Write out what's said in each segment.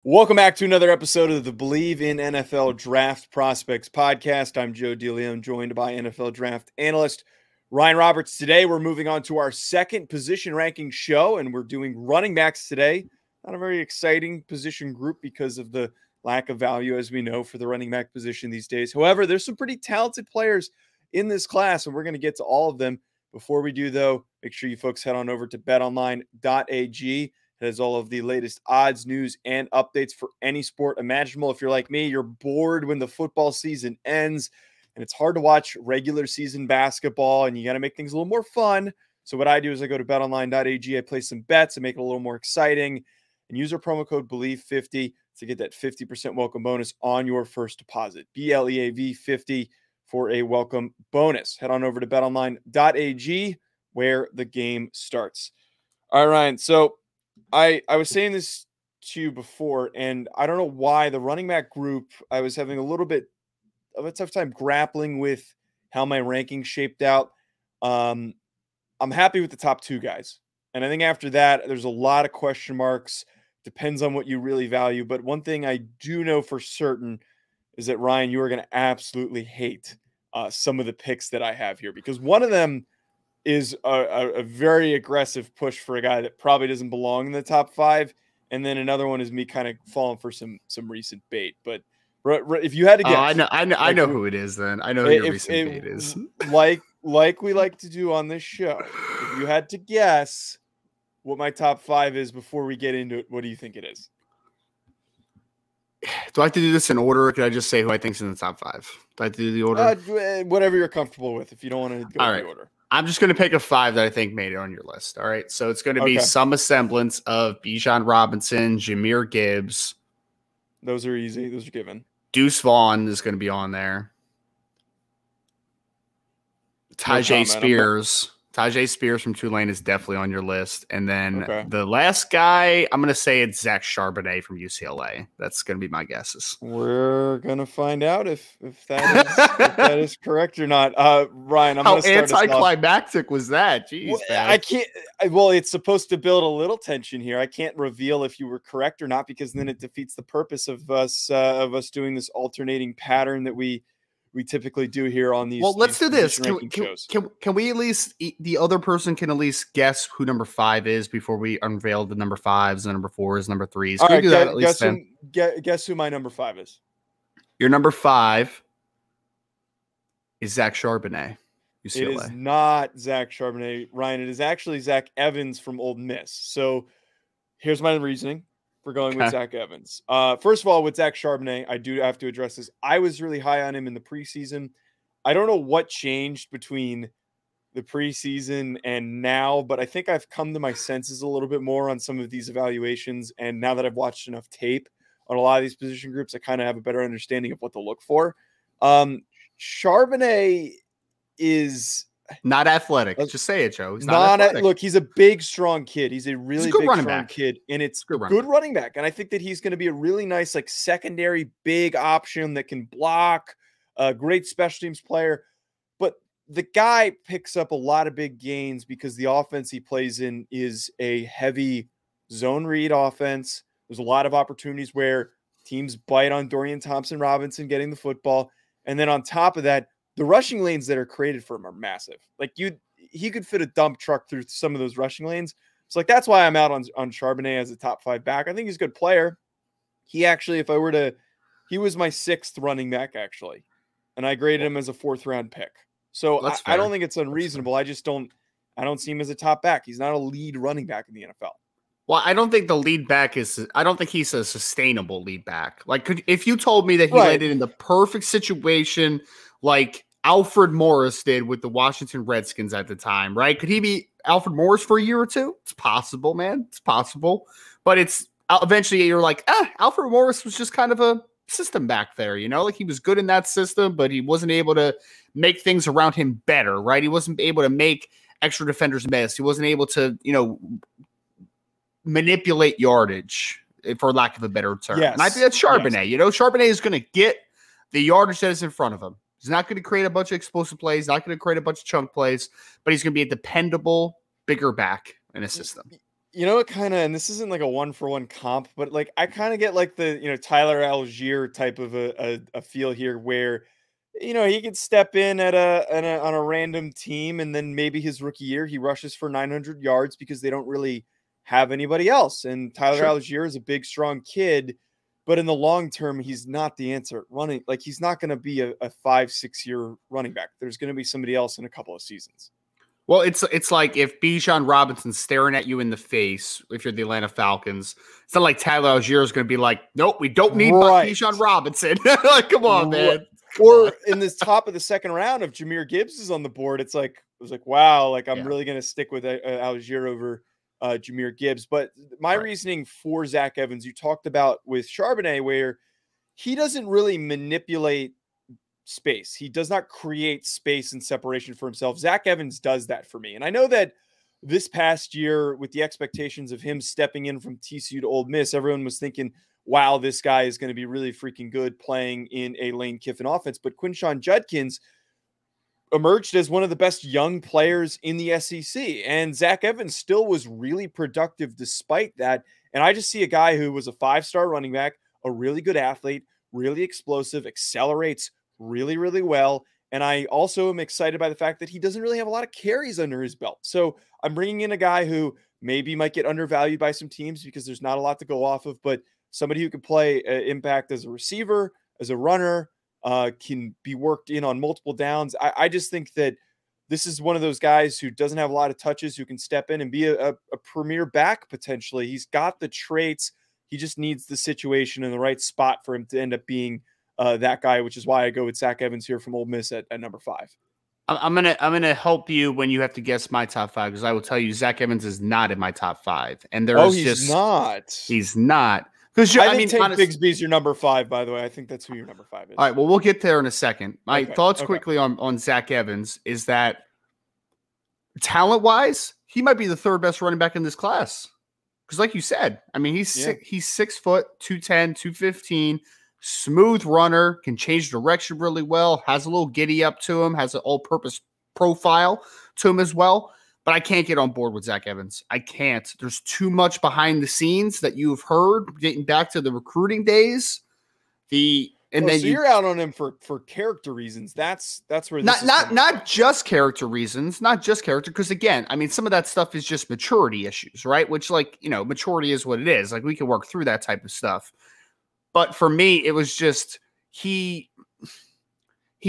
Welcome back to another episode of the Believe in NFL Draft Prospects podcast. I'm Joe DeLeone, joined by NFL draft analyst Ryan Roberts. Today, we're moving on to our second position ranking show, and we're doing running backs today. Not a very exciting position group because of the lack of value, as we know, for the running back position these days. However, there's some pretty talented players in this class, and we're going to get to all of them. Before we do, though, make sure you folks head on over to betonline.ag. It has all of the latest odds, news, and updates for any sport imaginable. If you're like me, you're bored when the football season ends, and it's hard to watch regular season basketball, and you got to make things a little more fun. So what I do is I go to betonline.ag, I place some bets and make it a little more exciting, and use our promo code BELIEVE50 to get that 50% welcome bonus on your first deposit. BLEAV50 for a welcome bonus. Head on over to betonline.ag where the game starts. All right, Ryan. So I was saying this to you before, and I don't know why the running back group, I was having a little bit of a tough time grappling with how my rankings shaped out. I'm happy with the top two guys. And I think after that, there's a lot of question marks. Depends on what you really value. But one thing I do know for certain is that, Ryan, you are going to absolutely hate some of the picks that I have here, because one of them is a very aggressive push for a guy that probably doesn't belong in the top five. And then another one is me kind of falling for some recent bait. But if you had to guess. I know who it is then. I know who your recent bait is. Like we like to do on this show, if you had to guess what my top five is before we get into it, what do you think it is? Do I have to do this in order, or could I just say who I think's in the top five? Do I have to do the order? Whatever you're comfortable with, if you don't want to go in the order. I'm just going to pick a five that I think made it on your list. All right. So it's going to be some semblance of Bijan Robinson, Jahmyr Gibbs. Those are easy. Those are given. Deuce Vaughn is going to be on there. Tajay Spears. Tajay Spears from Tulane is definitely on your list. And then the last guy, I'm going to say it's Zach Charbonnet from UCLA. That's going to be my guesses. We're going to find out if that is, if that is correct or not. Ryan, I'm going to start How anticlimactic was that? Jeez, I can't. Well, it's supposed to build a little tension here. I can't reveal if you were correct or not, because then it defeats the purpose of us doing this alternating pattern that we typically do here on these. Well, let's do this. Can we at least, the other person can at least guess who number 5 is before we unveil the number 5s and number 4s, number 3s? Can we do that at least? Guess who my number 5 is. Your number 5 is Zach Charbonnet, UCLA. It is not Zach Charbonnet, Ryan. It is actually Zach Evans from Ole Miss. So here's my reasoning for going with Zach Evans. First of all, with Zach Charbonnet, I do have to address this. I was really high on him in the preseason. I don't know what changed between the preseason and now, but I think I've come to my senses a little bit more on some of these evaluations. And now that I've watched enough tape on a lot of these position groups, I kind of have a better understanding of what to look for. Charbonnet is not athletic. Just say it, Joe. He's not athletic. Look, he's a big, strong kid. He's a really big, strong kid, and it's good running back. And I think that he's going to be a really nice, like, secondary big option that can block, a great special teams player. But the guy picks up a lot of big gains because the offense he plays in is a heavy zone read offense. There's a lot of opportunities where teams bite on Dorian Thompson-Robinson getting the football. And then on top of that, the rushing lanes that are created for him are massive. Like, he could fit a dump truck through some of those rushing lanes. So, like, that's why I'm out on Charbonnet as a top 5 back. I think he's a good player. He actually, he was my 6th running back, actually. And I graded him as a 4th round pick. So I don't think it's unreasonable. I don't see him as a top back. He's not a lead running back in the NFL. Well, I don't think the lead back I don't think he's a sustainable lead back. Like, if you told me that he landed in the perfect situation, like Alfred Morris did with the Washington Redskins at the time, right? Could he be Alfred Morris for a year or two? It's possible, man. It's possible. But it's eventually you're like, Alfred Morris was just kind of a system back there, you know? Like, he was good in that system, but he wasn't able to make things around him better, right? He wasn't able to make extra defenders miss. He wasn't able to, manipulate yardage, for lack of a better term. Yes. And I think that's Charbonnet. Yes. Charbonnet is going to get the yardage that is in front of him. He's not going to create a bunch of explosive plays, not going to create a bunch of chunk plays, but he's going to be a dependable, bigger back in a system. You know what kind of, and this isn't like a 1-for-1 comp, but like I kind of get like the Tyler Algier type of a feel here where he could step in on a random team and then maybe his rookie year he rushes for 900 yards because they don't really have anybody else. And Tyler Sure. Algier is a big, strong kid, but in the long term, he's not the answer at running. Like he's not going to be a 5-6 year running back. There's going to be somebody else in a couple of seasons. Well, it's like if Bijan Robinson's staring at you in the face, if you're the Atlanta Falcons, it's not like Tyler Algier is going to be like, nope, we don't need Bijan Robinson. Like, come on, man. Or in the top of the second round, if Jahmyr Gibbs is on the board, it was like, wow, like I'm really going to stick with Algier over Jahmyr Gibbs. But my reasoning for Zach Evans, you talked about with Charbonnet, where he doesn't really manipulate space. He does not create space and separation for himself. Zach Evans does that for me. And I know that this past year, with the expectations of him stepping in from TCU to Ole Miss, everyone was thinking, wow, this guy is going to be really freaking good playing in a Lane Kiffin offense. But Quinshon Judkins emerged as one of the best young players in the SEC. And Zach Evans still was really productive despite that. And I just see a guy who was a 5-star running back, a really good athlete, really explosive, accelerates really, really well. And I also am excited by the fact that he doesn't really have a lot of carries under his belt. So I'm bringing in a guy who maybe might get undervalued by some teams because there's not a lot to go off of, but somebody who can play impact as a receiver, as a runner, can be worked in on multiple downs. I just think that this is one of those guys who doesn't have a lot of touches, who can step in and be a premier back potentially. He's got the traits. He just needs the situation in the right spot for him to end up being that guy, which is why I go with Zach Evans here from Ole Miss at number 5. I'm gonna help you when you have to guess my top 5, because I will tell you Zach Evans is not in my top 5, and he's not. Because I mean, Tank Bigsby is your number 5, by the way. I think that's who your number 5 is. All right, well, we'll get there in a second. My thoughts quickly on Zach Evans is that talent-wise, he might be the 3rd best running back in this class. Because like you said, I mean, he's 6 foot, 210, 215, smooth runner, can change direction really well, has a little giddy up to him, has an all-purpose profile to him as well. But I can't get on board with Zach Evans. I can't. There's too much behind the scenes that you've heard dating back to the recruiting days. So you're out on him for character reasons. That's where this not just character reasons, not just character. Because again, I mean, some of that stuff is just maturity issues, right? Which, like, maturity is what it is. Like, we can work through that type of stuff. But for me, it was just he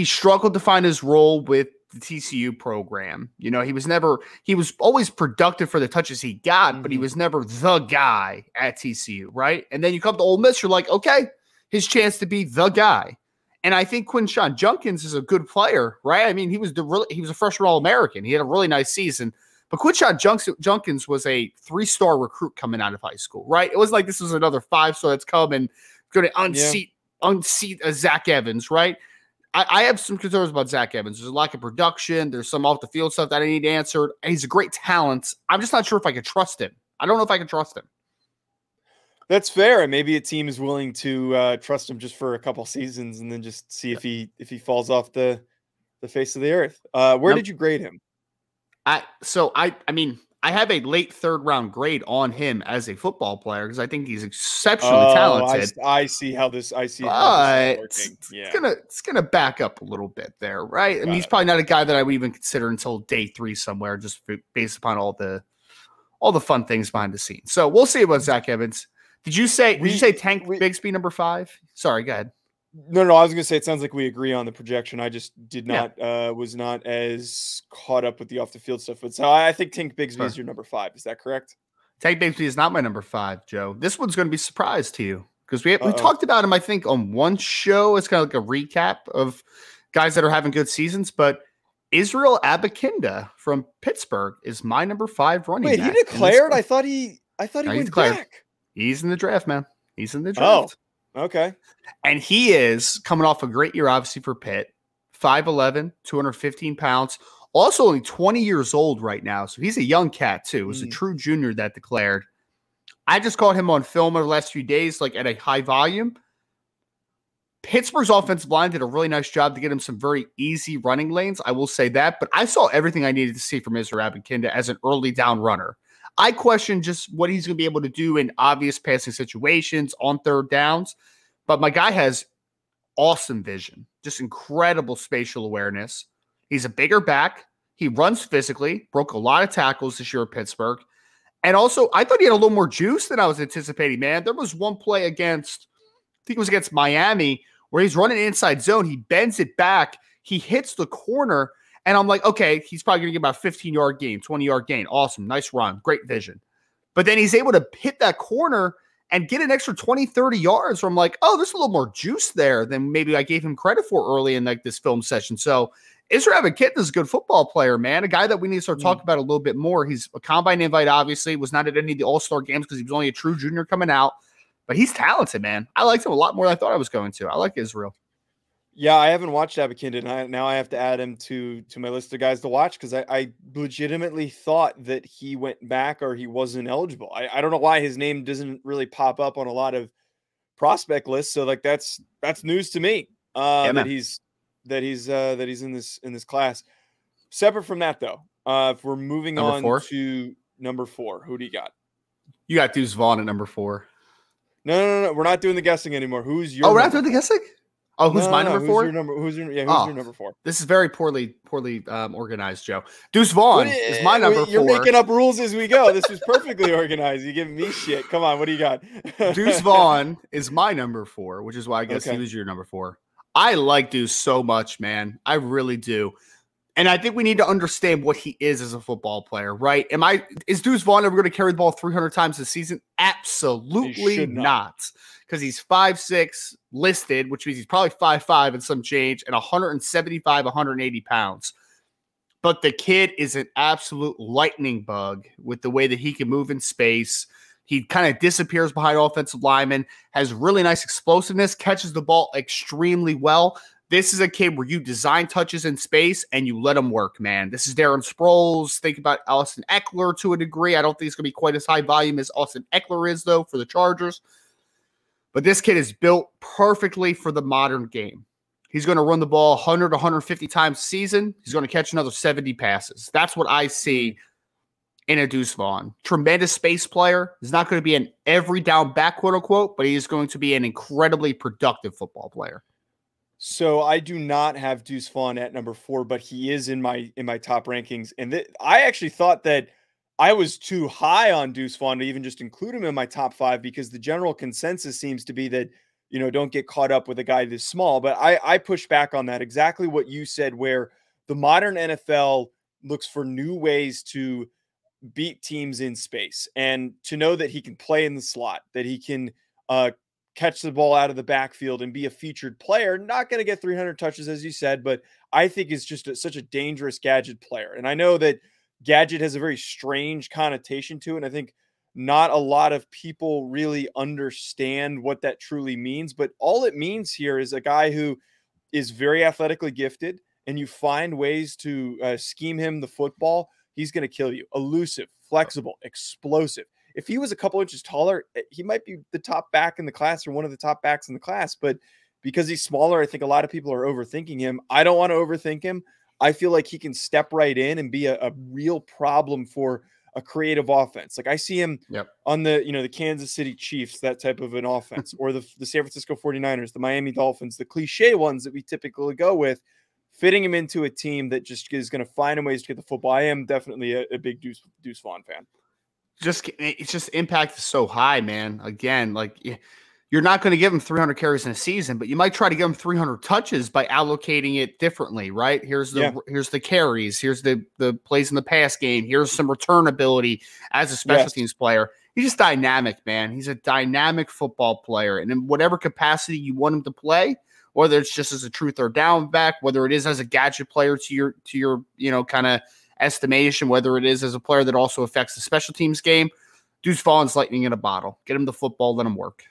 struggled to find his role with the TCU program. He was always productive for the touches he got, but he was never the guy at TCU, right? And then you come to Ole Miss, you're like, okay, his chance to be the guy. And I think Quinshon Judkins is a good player, right? I mean, he was a freshman All-American. He had a really nice season. But Quinshon Judkins was a 3-star recruit coming out of high school, right? It wasn't like this was another 5-star that's come and going to unseat a Zach Evans, right? I have some concerns about Zach Evans. There's a lack of production. There's some off the field stuff that I need answered. He's a great talent. I'm just not sure if I can trust him. I don't know if I can trust him. That's fair. And maybe a team is willing to trust him just for a couple seasons and then just see if he falls off the face of the earth. Where did you grade him? I mean, I have a late 3rd round grade on him as a football player because I think he's exceptionally talented. I see how this is working. Yeah. It's gonna back up a little bit there, right? I mean, he's probably not a guy that I would even consider until day 3 somewhere, just based upon all the fun things behind the scenes. So we'll see about Zach Evans. Did you say Tank Bigsby number 5? Sorry, go ahead. No, I was going to say it sounds like we agree on the projection. I just did not was not as caught up with the off the field stuff. But so I think Tank Bigsby is your number 5. Is that correct? Tank Bigsby is not my number 5, Joe. This one's going to be a surprise to you because we talked about him, I think, on one show. It's kind of like a recap of guys that are having good seasons. But Israel Abakinda from Pittsburgh is my number 5 running back. Wait, he declared? I thought he went back. He's in the draft, man. He's in the draft. Oh, okay. And he is coming off a great year, obviously, for Pitt. 5'11", 215 pounds. Also only 20 years old right now. So he's a young cat, too. It was a true junior that declared. I just caught him on film over the last few days, like at a high volume. Pittsburgh's offensive line did a really nice job to get him some very easy running lanes. I will say that. But I saw everything I needed to see from Israel Abakinda as an early down runner. I question just what he's going to be able to do in obvious passing situations on third downs. But my guy has awesome vision, just incredible spatial awareness. He's a bigger back. He runs physically, broke a lot of tackles this year at Pittsburgh. And also, I thought he had a little more juice than I was anticipating, man. There was one play against, I think it was against Miami, where he's running inside zone. He bends it back. He hits the corner. And I'm like, okay, he's probably going to get about a 15-yard gain, 20-yard gain. Awesome. Nice run. Great vision. But then he's able to hit that corner and get an extra 20, 30 yards. So I'm like, oh, there's a little more juice there than maybe I gave him credit for early in like this film session. So Israel Kitten is a good football player, man. A guy that we need to start talking about a little bit more. He's a combine invite, obviously. Was not at any of the All-Star games because he was only a true junior coming out. But he's talented, man. I liked him a lot more than I thought I was going to. I like Israel. Yeah, I haven't watched Abikinden. Now I have to add him to my list of guys to watch because I legitimately thought that he went back or he wasn't eligible. I don't know why his name doesn't really pop up on a lot of prospect lists. So like that's news to me that he's in this class. Separate from that though, if we're moving to number 4, who do you got? You got Deuce Vaughn at number 4. No. We're not doing the guessing anymore. Who's your? Oh, we're not doing the guessing. Oh, who's my number 4? Who's your number 4? This is very poorly organized, Joe. Deuce Vaughn is my number 4. You're making up rules as we go. This was perfectly organized. You're giving me shit. Come on, what do you got? Deuce Vaughn is my number 4, which is why I guess he was your number 4. I like Deuce so much, man. I really do. And I think we need to understand what he is as a football player, right? Is Deuce Vaughn ever going to carry the ball 300 times this season? Absolutely not. Because he's 5'6", listed, which means he's probably 5'5" and some change, and 175, 180 pounds. But the kid is an absolute lightning bug with the way that he can move in space. He kind of disappears behind offensive linemen, has really nice explosiveness, catches the ball extremely well. This is a kid where you design touches in space and you let him work, man. This is Darren Sproles. Think about Austin Eckler to a degree. I don't think it's going to be quite as high volume as Austin Eckler is, though, for the Chargers. But this kid is built perfectly for the modern game. He's going to run the ball 100 to 150 times a season. He's going to catch another 70 passes. That's what I see in a Deuce Vaughn. Tremendous space player. He's not going to be an every down back, quote unquote, but he is going to be an incredibly productive football player. So I do not have Deuce Vaughn at number 4, but he is in my top rankings. And I actually thought that I was too high on Deuce Vaughn to even just include him in my top 5 because the general consensus seems to be that, don't get caught up with a guy this small. But I push back on that. Exactly what you said, where the modern NFL looks for new ways to beat teams in space and to know that he can play in the slot, that he can catch the ball out of the backfield and be a featured player. Not going to get 300 touches, as you said, but I think is just such a dangerous gadget player. And I know that gadget has a very strange connotation to it. And I think not a lot of people really understand what that truly means. But all it means here is a guy who is very athletically gifted, and you find ways to scheme him the football. He's going to kill you. Elusive, flexible, explosive. If he was a couple inches taller, he might be the top back in the class or one of the top backs in the class. But because he's smaller, I think a lot of people are overthinking him. I don't want to overthink him. I feel like he can step right in and be a real problem for a creative offense. Like I see him on the Kansas City Chiefs, that type of an offense, or the San Francisco 49ers, the Miami Dolphins, the cliche ones that we typically go with, fitting him into a team that just is going to find ways to get the football. I am definitely a big Deuce Vaughn fan. It's just impact is so high, man. Again, like you're not going to give him 300 carries in a season, but you might try to give him 300 touches by allocating it differently, right? Here's the carries, here's the plays in the pass game, here's some return ability as a special teams player. He's just dynamic, man. He's a dynamic football player, and in whatever capacity you want him to play, whether it's just as a true third down back, whether it is as a gadget player to your kind of estimation, whether it is as a player that also affects the special teams game, Deuce Vaughn's lightning in a bottle. Get him the football, let him work.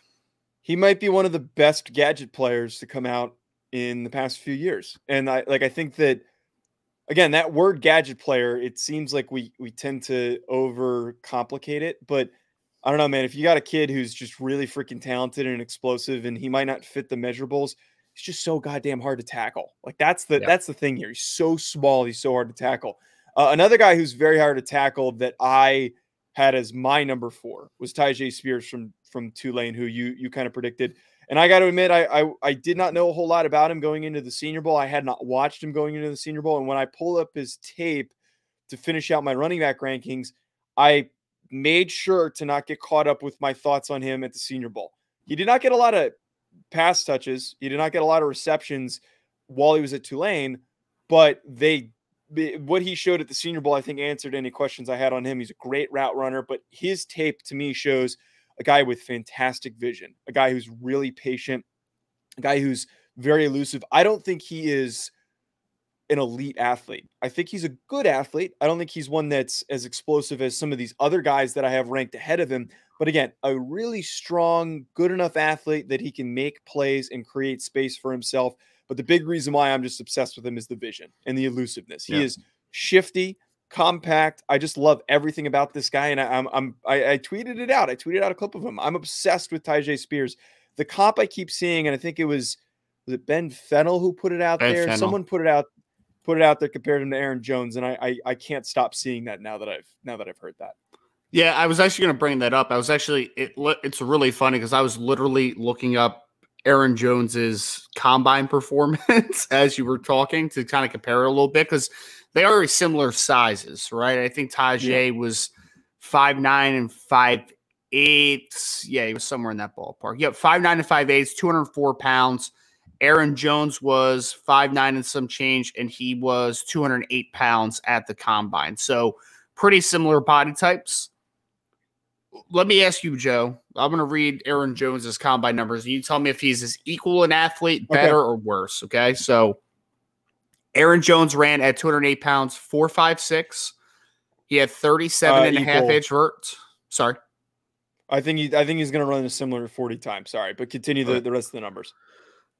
He might be one of the best gadget players to come out in the past few years. And I think that, again, that word gadget player, it seems like we tend to overcomplicate it, but I don't know, man, if you got a kid who's just really freaking talented and explosive and he might not fit the measurables, he's just so goddamn hard to tackle. Like that's the thing here. He's so small. He's so hard to tackle. Another guy who's very hard to tackle that I had as my number 4 was Tyjae Spears from Tulane, who you kind of predicted. And I got to admit, I did not know a whole lot about him going into the Senior Bowl. I had not watched him going into the Senior Bowl. And when I pulled up his tape to finish out my running back rankings, I made sure to not get caught up with my thoughts on him at the Senior Bowl. He did not get a lot of pass touches. He did not get a lot of receptions while he was at Tulane, but what he showed at the Senior Bowl, I think, answered any questions I had on him. He's a great route runner, but his tape to me shows a guy with fantastic vision, a guy who's really patient, a guy who's very elusive. I don't think he is an elite athlete. I think he's a good athlete. I don't think he's one that's as explosive as some of these other guys that I have ranked ahead of him. But again, a really strong, good enough athlete that he can make plays and create space for himself. But the big reason why I'm just obsessed with him is the vision and the elusiveness. He is shifty, compact. I just love everything about this guy. And I tweeted it out. I tweeted out a clip of him. I'm obsessed with Tyjae Spears. The comp I keep seeing, and I think was it Ben Fennell who put it out there? Fennell. Someone put it out there, compared him to Aaron Jones, and I can't stop seeing that now that I've heard that. Yeah, I was actually going to bring that up. I was actually it's really funny because I was literally looking up Aaron Jones's combine performance as you were talking to kind of compare it a little bit because they are similar sizes, right? I think Tyjae was 5'9" and 5'8". Yeah, he was somewhere in that ballpark. Yep, 5'9" and 5'8", 204 pounds. Aaron Jones was 5'9" and some change, and he was 208 pounds at the combine. So pretty similar body types. Let me ask you, Joe. I'm going to read Aaron Jones's combine numbers, and you tell me if he's as equal an athlete, better, or worse, okay? So Aaron Jones ran at 208 pounds, 4.56. He had 37 and a half inch vert. Sorry. I think he's going to run a similar 40 times. Sorry, but continue the rest of the numbers.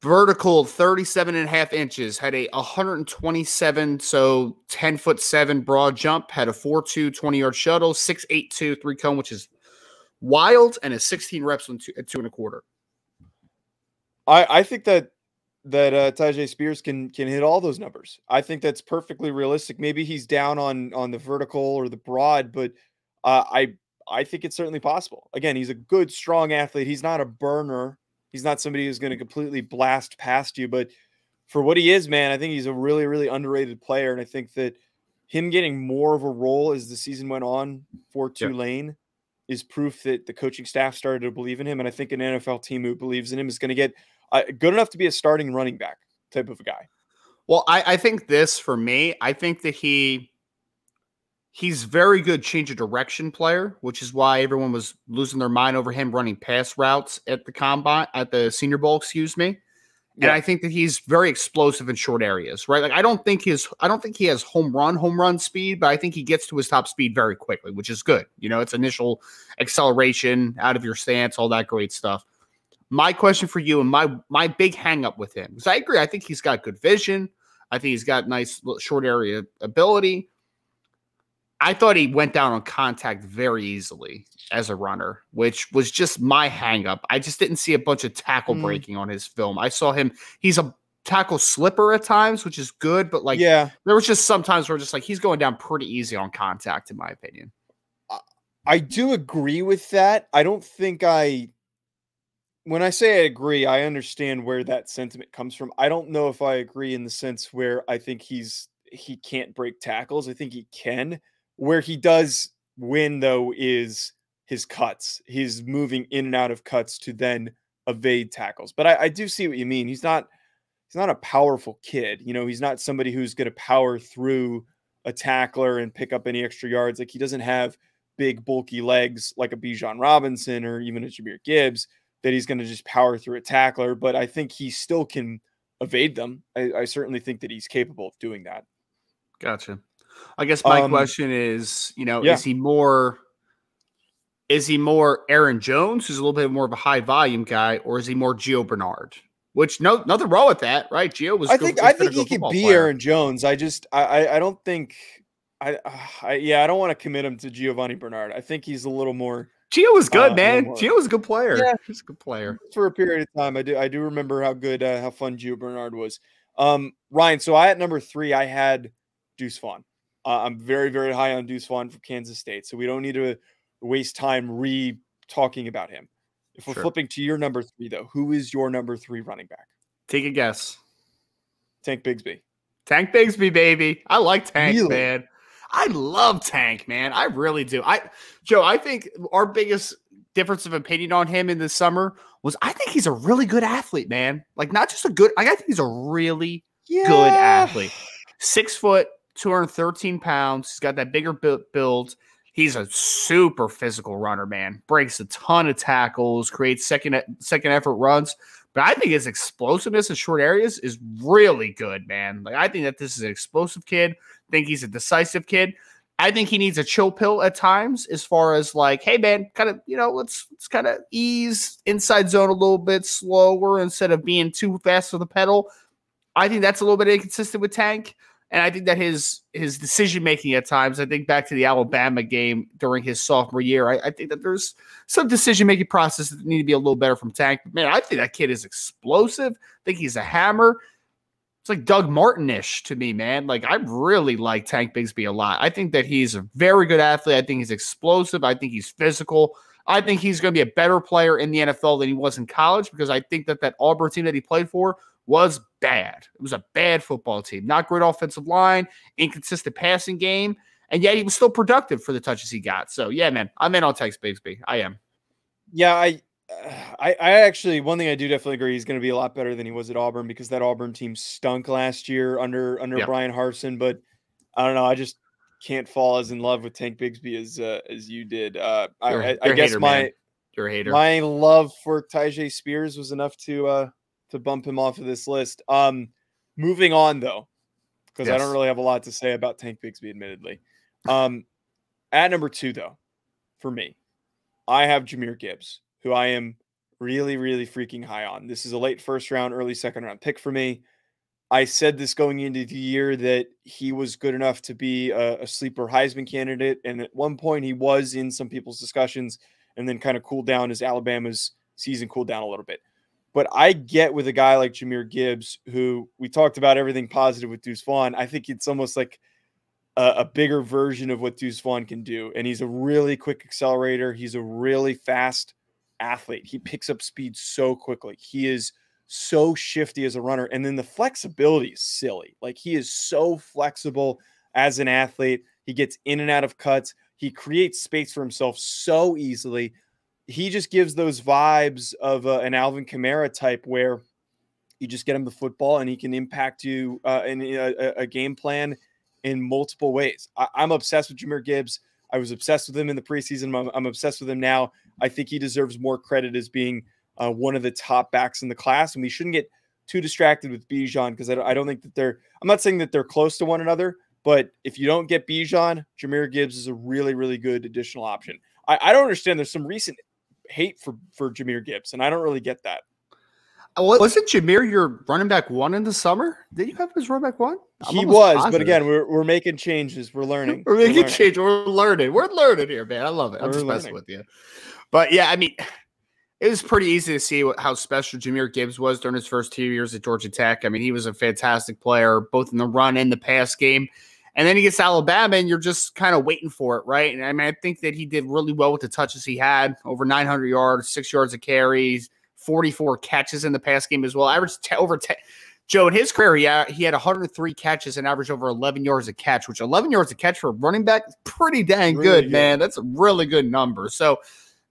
Vertical, 37 and a half inches, had a 127, so 10'7" broad jump, had a 4.2 20-yard shuttle, 6.82 3-cone, which is wild, and a 16 reps at 2.25. I think that Tyjae Spears can hit all those numbers. I think that's perfectly realistic. Maybe he's down on the vertical or the broad, but I think it's certainly possible. Again, he's a good, strong athlete. He's not a burner. He's not somebody who's going to completely blast past you, but for what he is, man, I think he's a really, really underrated player. And I think that him getting more of a role as the season went on for Tulane is proof that the coaching staff started to believe in him. And I think an NFL team who believes in him is going to get good enough to be a starting running back type of a guy. Well, I think this for me, I think that he's very good change of direction player, which is why everyone was losing their mind over him running pass routes at the combine, at the Senior Bowl, excuse me. And I think that he's very explosive in short areas, right? Like I don't think he has home run speed, but I think he gets to his top speed very quickly, which is good. You know, it's initial acceleration out of your stance, all that great stuff. My question for you and my big hang up with him, because I agree, I think he's got good vision. I think he's got nice short area ability. I thought he went down on contact very easily as a runner, which was just my hang up. I just didn't see a bunch of tackle breaking on his film. I saw him, he's a tackle slipper at times, which is good, but there was just some times where just like he's going down pretty easy on contact, in my opinion. I do agree with that. I don't think when I say I agree, I understand where that sentiment comes from. I don't know if I agree in the sense where I think he can't break tackles. I think he can. Where he does win, though, is his cuts. He's moving in and out of cuts to then evade tackles. But I do see what you mean. He's not a powerful kid. You know, he's not somebody who's going to power through a tackler and pick up any extra yards. Like he doesn't have big, bulky legs like a Bijan Robinson or even a Jahmyr Gibbs that he's going to just power through a tackler. But I think he still can evade them. I certainly think that he's capable of doing that. Gotcha. I guess my question is, is he more Aaron Jones, who's a little bit more of a high volume guy, or is he more Gio Bernard? Which nothing wrong with that, right? Gio was. I think he could be player. Aaron Jones. I don't think I don't want to commit him to Giovanni Bernard. I think he's a little more. Gio was good, man. Gio was a good player. Yeah, he's a good player for a period of time. I do remember how good, how fun Gio Bernard was. Ryan. So at number 3, I had Deuce Vaughn. I'm very, very high on Deuce Vaughn for Kansas State. So we don't need to waste time re-talking about him. If we're flipping to your number 3, though, who is your number 3 running back? Take a guess. Tank Bigsby. Tank Bigsby, baby. I like Tank, Really? man. I love Tank, man. I really do. Joe, I think our biggest difference of opinion on him in the summer was I think he's a really good athlete, man. Like, not just a good, I think he's a really good athlete. 6 foot, 213 pounds. He's got that bigger build. He's a super physical runner, man. Breaks a ton of tackles, creates second effort runs. But I think his explosiveness in short areas is really good, man. Like, I think that this is an explosive kid. I think he's a decisive kid. I think he needs a chill pill at times as far as like, hey, man, kind of, let's kind of ease inside zone a little bit slower instead of being too fast for the pedal. I think that's a little bit inconsistent with Tank. And I think that his decision-making at times, I think back to the Alabama game during his sophomore year, I think that there's some decision-making processes that need to be a little better from Tank. But, man, I think that kid is explosive. I think he's a hammer. It's like Doug Martin-ish to me, man. Like, I really like Tank Bigsby a lot. I think that he's a very good athlete. I think he's explosive. I think he's physical. I think he's going to be a better player in the NFL than he was in college because I think that Auburn team that he played for was bad. It was a bad football team. Not great offensive line, inconsistent passing game, and yet he was still productive for the touches he got. So, yeah, man, I'm in on Tank Bigsby. I am. Yeah, I actually, one thing I do definitely agree, he's going to be a lot better than he was at Auburn because that Auburn team stunk last year under Brian Harsin. But I don't know, I just can't fall as in love with Tank Bigsby as you did. I guess you're a hater. My love for Tyjae Spears was enough to bump him off of this list. Moving on though, because I don't really have a lot to say about Tank Bigsby, admittedly. At number 2 though, for me, I have Jahmyr Gibbs, who I am really, really freaking high on. This is a late first round, early second round pick for me. I said this going into the year that he was good enough to be a sleeper Heisman candidate. And at one point he was in some people's discussions and then kind of cooled down as Alabama's season cooled down a little bit. But I get with a guy like Jahmyr Gibbs, who we talked about everything positive with Deuce Vaughn. I think it's almost like a bigger version of what Deuce Vaughn can do. And he's a really quick accelerator. He's a really fast athlete. He picks up speed so quickly. He is so shifty as a runner. And then the flexibility is silly. Like, he is so flexible as an athlete. He gets in and out of cuts. He creates space for himself so easily. He just gives those vibes of an Alvin Kamara type where you just get him the football and he can impact you in a game plan in multiple ways. I'm obsessed with Jahmyr Gibbs. I was obsessed with him in the preseason. I'm obsessed with him now. I think he deserves more credit as being one of the top backs in the class. And we shouldn't get too distracted with Bijan because I don't think that I'm not saying that they're close to one another, but if you don't get Bijan, Jahmyr Gibbs is a really, really good additional option. I don't understand. There's some recent hate for Jahmyr Gibbs, and I don't really get that. Wasn't Jahmyr your running back 1 in the summer? Did you have him as running back 1? He was, positive. But again, we're making changes. We're learning. We're making changes. We're learning. We're learning here, man. I love it. I'm just messing with you. But yeah, I mean, it was pretty easy to see how special Jahmyr Gibbs was during his first 2 years at Georgia Tech. I mean, he was a fantastic player, both in the run and the pass game. And then he gets Alabama, and you're just kind of waiting for it, right? And I mean, I think that he did really well with the touches he had, over 900 yards, 6 yards of carries, 44 catches in the pass game as well. Averaged over 10. Joe, in his career, he had 103 catches and averaged over 11 yards a catch, which 11 yards a catch for a running back is pretty dang really good, man. That's a really good number. So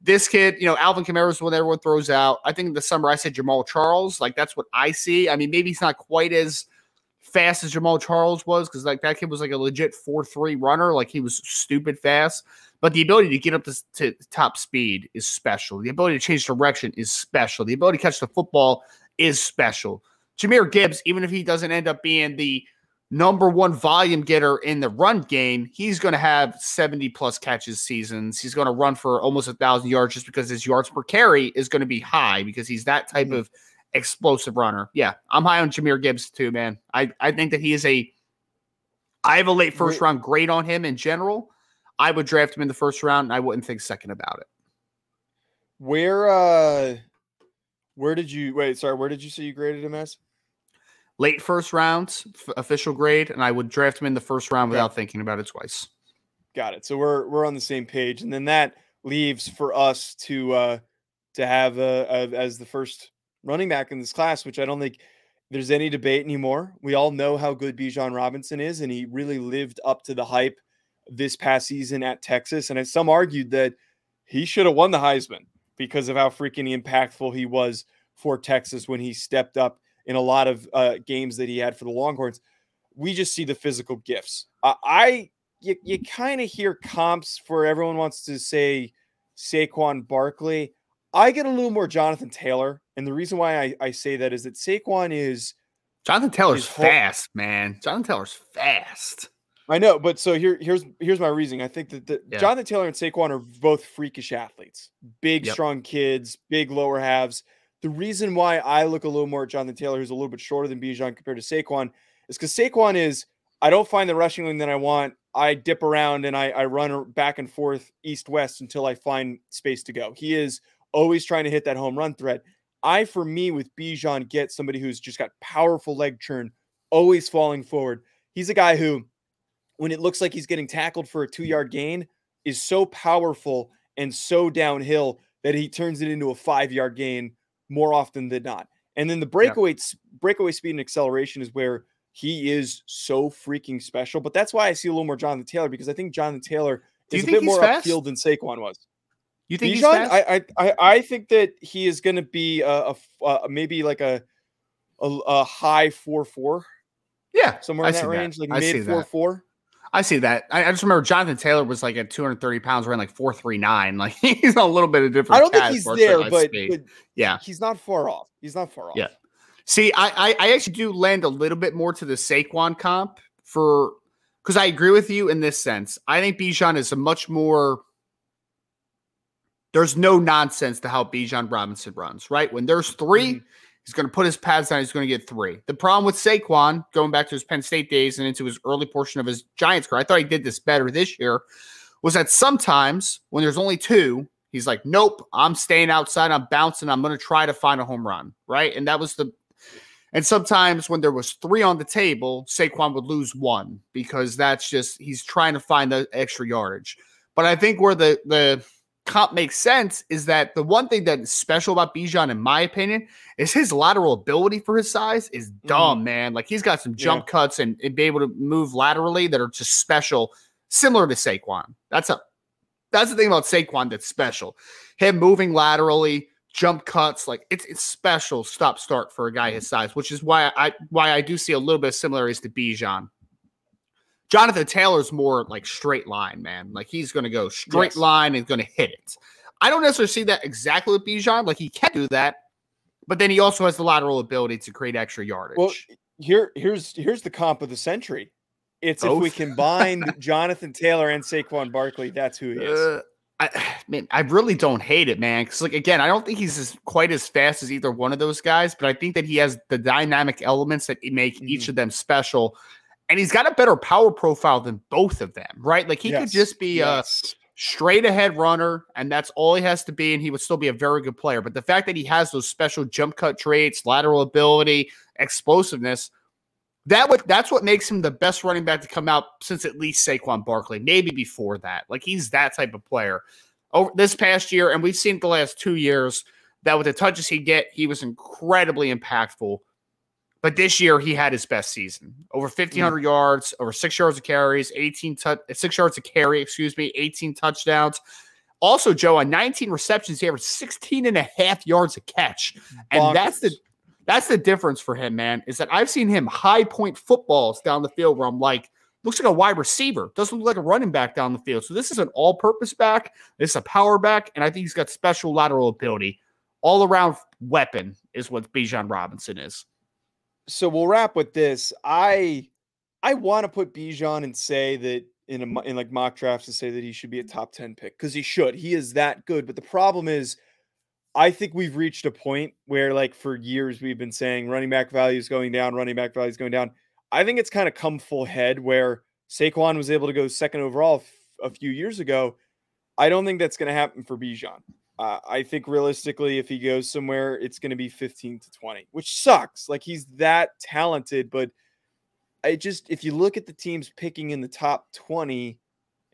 this kid, Alvin Kamara is the one everyone throws out. I think in the summer I said Jamal Charles. Like, that's what I see. I mean, maybe he's not quite as fast as Jamal Charles was because like that kid was like a legit 4.3 runner. Like, he was stupid fast. But the ability to get up to top speed is special. The ability to change direction is special. The ability to catch the football is special. Jahmyr Gibbs, even if he doesn't end up being the number 1 volume getter in the run game, he's going to have 70-plus catches seasons. He's going to run for almost 1,000 yards just because his yards per carry is going to be high because he's that type of explosive runner. Yeah, I'm high on Jahmyr Gibbs too, man. I think that he is I have a late first round grade on him in general. I would draft him in the first round, and I wouldn't think second about it. Where did you say you graded him as? Late first round, official grade, and I would draft him in the first round without thinking about it twice. Got it. So we're on the same page. And then that leaves for us to have as the first running back in this class, which I don't think there's any debate anymore. We all know how good Bijan Robinson is, and he really lived up to the hype this past season at Texas. And some argued that he should have won the Heisman because of how freaking impactful he was for Texas when he stepped up in a lot of games that he had for the Longhorns. We just see the physical gifts. You kind of hear comps for everyone wants to say Saquon Barkley. I get a little more Jonathan Taylor. And the reason why I say that is that Saquon is Jonathan Taylor's fast, man. Jonathan Taylor's fast. I know, but so here's my reasoning. I think that Jonathan Taylor and Saquon are both freakish athletes, big, strong kids, big lower halves. The reason why I look a little more at Jonathan Taylor, who's a little bit shorter than Bijan compared to Saquon, is because Saquon is, I don't find the rushing lane that I want. I dip around and I run back and forth east-west until I find space to go. He is always trying to hit that home run threat. For me, with Bijan, get somebody who's just got powerful leg churn, always falling forward. He's a guy who, when it looks like he's getting tackled for a 2-yard gain, is so powerful and so downhill that he turns it into a 5-yard gain more often than not. And then the breakaway speed and acceleration is where he is so freaking special. But that's why I see a little more Jonathan Taylor, because I think Jonathan Taylor is a bit more upfield than Saquon was. You think Bijan, he's fast? I think that he is going to be maybe like a high 4.4. Yeah, somewhere in that range, like mid 4.4. I see that. I just remember Jonathan Taylor was like at 230 pounds, ran like 4.39. Like he's a little bit of different. I don't think he's there, but yeah, he's not far off. Yeah. See, I actually do lend a little bit more to the Saquon comp because I agree with you in this sense. I think Bijan is a much more. There's no nonsense to how Bijan Robinson runs, right? When there's three, he's going to put his pads down. He's going to get three. The problem with Saquon, going back to his Penn State days and into his early portion of his Giants career, I thought he did this better this year, was that sometimes when there's only two, he's like, nope, I'm staying outside. I'm bouncing. I'm going to try to find a home run, right? And and sometimes when there was three on the table, Saquon would lose one because that's just, he's trying to find the extra yardage. But I think where the comp makes sense is that the one thing that is special about Bijan, in my opinion, is his lateral ability for his size is dumb, man. Like he's got some jump cuts and be able to move laterally that are just special, similar to Saquon. That's the thing about Saquon that's special. Him moving laterally, jump cuts, like it's special stop-start for a guy his size, which is why I do see a little bit of similarities to Bijan. Jonathan Taylor's more like straight line, man. Like he's going to go straight line and going to hit it. I don't necessarily see that exactly with Bijan. Like he can do that, but then he also has the lateral ability to create extra yardage. Well, here's the comp of the century. It's both. If we combined Jonathan Taylor and Saquon Barkley, that's who he is. I really don't hate it, man. Because like again, I don't think he's quite as fast as either one of those guys, but I think that he has the dynamic elements that make each of them special. And he's got a better power profile than both of them, right? Like he could just be a straight ahead runner, and that's all he has to be, and he would still be a very good player. But the fact that he has those special jump cut traits, lateral ability, explosiveness, that's what makes him the best running back to come out since at least Saquon Barkley, maybe before that. Like he's that type of player. Over this past year, and we've seen it the last 2 years, that with the touches he get, he was incredibly impactful. But this year, he had his best season. Over 1,500 yards, over 6 yards of carries, 6 yards of carry, 18 touchdowns. Also, Joe, on 19 receptions, he averaged 16 and a half yards a catch. And that's the difference for him, man, is that I've seen him high point footballs down the field where I'm like, looks like a wide receiver. Doesn't look like a running back down the field. So this is an all-purpose back. This is a power back, and I think he's got special lateral ability. All-around weapon is what Bijan Robinson is. So we'll wrap with this. I want to put Bijan and say that in like mock drafts to say that he should be a top 10 pick because he should. He is that good. But the problem is, I think we've reached a point where, like, for years we've been saying running back value is going down, running back value is going down. I think it's kind of come full head where Saquon was able to go second overall a few years ago. I don't think that's going to happen for Bijan. I think realistically, if he goes somewhere, it's going to be 15 to 20, which sucks. Like he's that talented, but if you look at the teams picking in the top 20,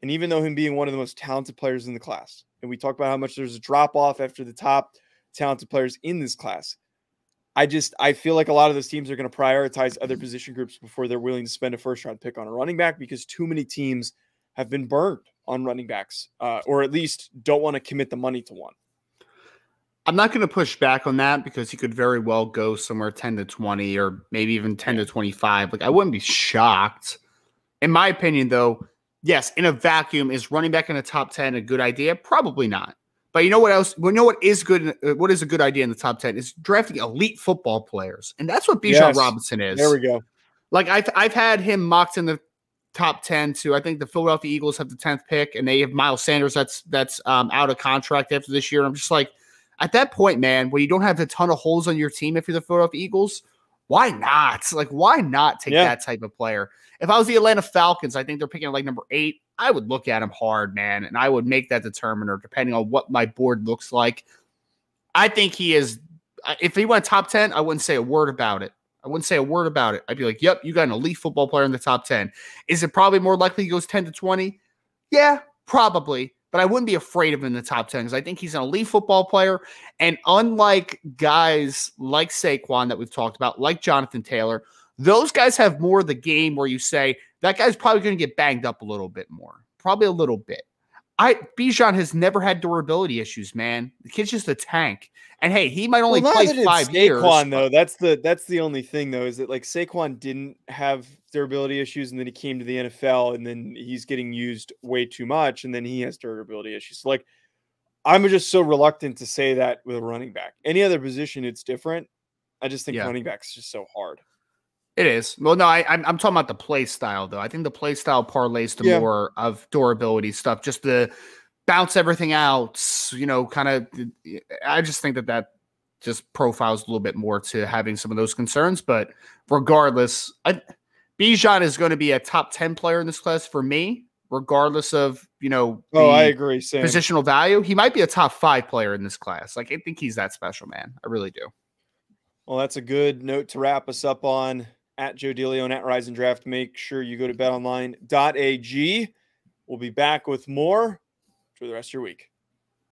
and even though him being one of the most talented players in the class, and we talk about how much there's a drop-off after the top talented players in this class. I feel like a lot of those teams are going to prioritize other position groups before they're willing to spend a first-round pick on a running back because too many teams have been burned on running backs, or at least don't want to commit the money to one. I'm not going to push back on that because he could very well go somewhere 10 to 20 or maybe even 10 to 25. Like, I wouldn't be shocked. In my opinion, though, yes, in a vacuum, is running back in the top 10 a good idea? Probably not. But you know what else? We know what is good. What is a good idea in the top 10 is drafting elite football players, and that's what Bijan Robinson is. There we go. Like I've had him mocked in the top 10 to, I think the Philadelphia Eagles have the 10th pick, and they have Miles Sanders that's out of contract after this year. I'm just like, at that point, man, when you don't have a ton of holes on your team, if you're the Philadelphia Eagles, why not? Like, why not take that type of player? If I was the Atlanta Falcons, I think they're picking like number 8. I would look at him hard, man, and I would make that determiner depending on what my board looks like. I think he is – if he went top 10, I wouldn't say a word about it. I'd be like, yep, you got an elite football player in the top 10. Is it probably more likely he goes 10 to 20? Yeah, probably. But I wouldn't be afraid of him in the top 10 because I think he's an elite football player. And unlike guys like Saquon that we've talked about, like Jonathan Taylor, those guys have more of the game where you say, that guy's probably going to get banged up a little bit more. Probably a little bit. Bijan has never had durability issues, man. The kid's just a tank. And hey, he might only play 5 years. Saquon, though, that's the only thing, though, is that like Saquon didn't have durability issues, and then he came to the NFL, and then he's getting used way too much, and then he has durability issues. So, like, I'm just so reluctant to say that with a running back. Any other position, it's different. I just think running back is just so hard. It is. Well, no, I'm talking about the play style, though. I think the play style parlays to more of durability stuff, just to bounce everything out, kind of. I just think that just profiles a little bit more to having some of those concerns. But regardless, Bijan is going to be a top 10 player in this class for me, regardless of, I agree. Same. Positional value. He might be a top 5 player in this class. Like, I think he's that special, man. I really do. Well, that's a good note to wrap us up on. At Joe DeLeone, at Rise and Draft. Make sure you go to betonline.ag. We'll be back with more for the rest of your week.